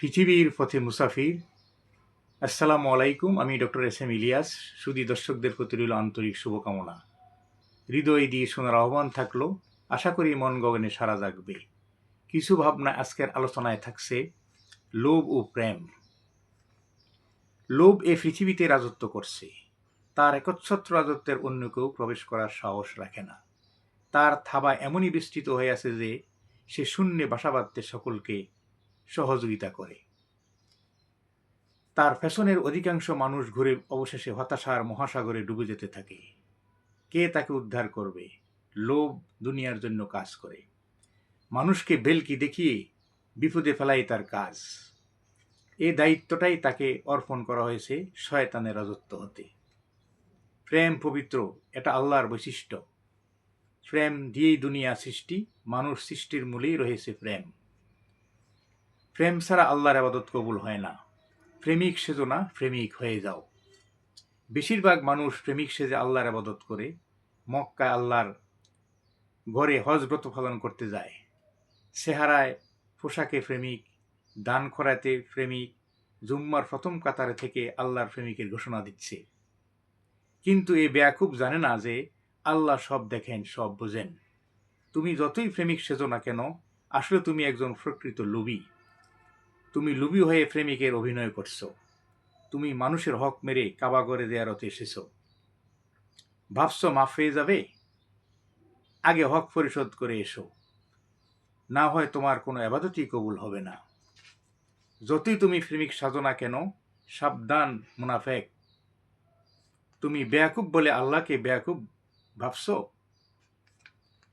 পৃথিবীর পথে মুসাফির। আসসালামু আলাইকুম। আমি ডক্টর এস এম ইলিয়াস। সুধী দর্শকদের প্রতি রইল আন্তরিক শুভকামনা। হৃদয় দিয়ে শোনার আহ্বান থাকলো। আশা করি মন গগনে সারা জাগবে। কিছু ভাবনা আজকের আলোচনায় থাকছে লোভ ও প্রেম। লোভ এ পৃথিবীতে রাজত্ব করছে। তার একচ্ছত্র রাজত্বের অন্য কেউ প্রবেশ করার সাহস রাখে না। তার থাবা এমনই বিস্তৃত হয়ে আছে যে সে শূন্যে বাসা বাঁধতে সকলকে সহযোগিতা করে। তার পেছনের অধিকাংশ মানুষ ঘুরে অবশেষে হতাশার মহাসাগরে ডুবে যেতে থাকে। কে তাকে উদ্ধার করবে? লোভ দুনিয়ার জন্য কাজ করে। মানুষকে বেলকি দেখিয়ে বিপদে ফেলাই তার কাজ। এই দায়িত্বটাই তাকে অর্পণ করা হয়েছে শয়তানের রাজত্ব হতে। প্রেম পবিত্র, এটা আল্লাহর বৈশিষ্ট্য। প্রেম দিয়েই দুনিয়া সৃষ্টি। মানুষ সৃষ্টির মূলেই রয়েছে প্রেম। প্রেম ছাড়া আল্লাহর ইবাদত কবুল হয় না। প্রেমিক সেজো না, প্রেমিক হয়ে যাও। বেশিরভাগ মানুষ প্রেমিক সেজে আল্লাহর ইবাদত করে। মক্কায় আল্লাহর ঘরে হজ ব্রত পালন করতে যায়। চেহারায় পোশাকে প্রেমিক, দান খরাতে প্রেমিক, জুম্মার প্রথম কাতারে থেকে আল্লাহর প্রেমিকের ঘোষণা দিচ্ছে। কিন্তু এ বেয়াকুব জানে না যে আল্লাহ সব দেখেন, সব বোঝেন। তুমি যতই প্রেমিক সেজো না কেন, আসলে তুমি একজন প্রকৃত লোভী। তুমি লোভী হয়ে প্রেমিকের অভিনয় করছো। তুমি মানুষের হক মেরে কাবাগরে জিয়ারতে এসেছো। ভাবছো মাফ হয়ে যাবে? আগে হক পরিশোধ করে এসো, না হয় তোমার কোনো ইবাদতই কবুল হবে না। যতই তুমি প্রেমিক সাজো না কেন, সাবধান মুনাফেক। তুমি বেয়াকুব বলে আল্লাহকে বেয়াকুব ভাবছো?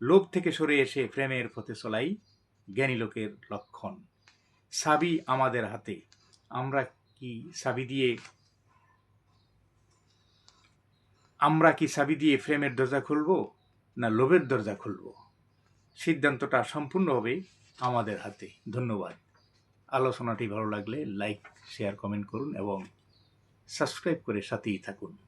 লোভ থেকে সরে এসে প্রেমের পথে চলাই জ্ঞানী লোকের লক্ষণ। চাবি আমাদের হাতে। আমরা কি চাবি দিয়ে প্রেমের দরজা খুলব, না লোভের দরজা খুলব? সিদ্ধান্তটা সম্পূর্ণ হবে আমাদের হাতে। ধন্যবাদ। আলোচনাটি ভালো লাগলে লাইক, শেয়ার, কমেন্ট করুন এবং সাবস্ক্রাইব করে সাথেই থাকুন।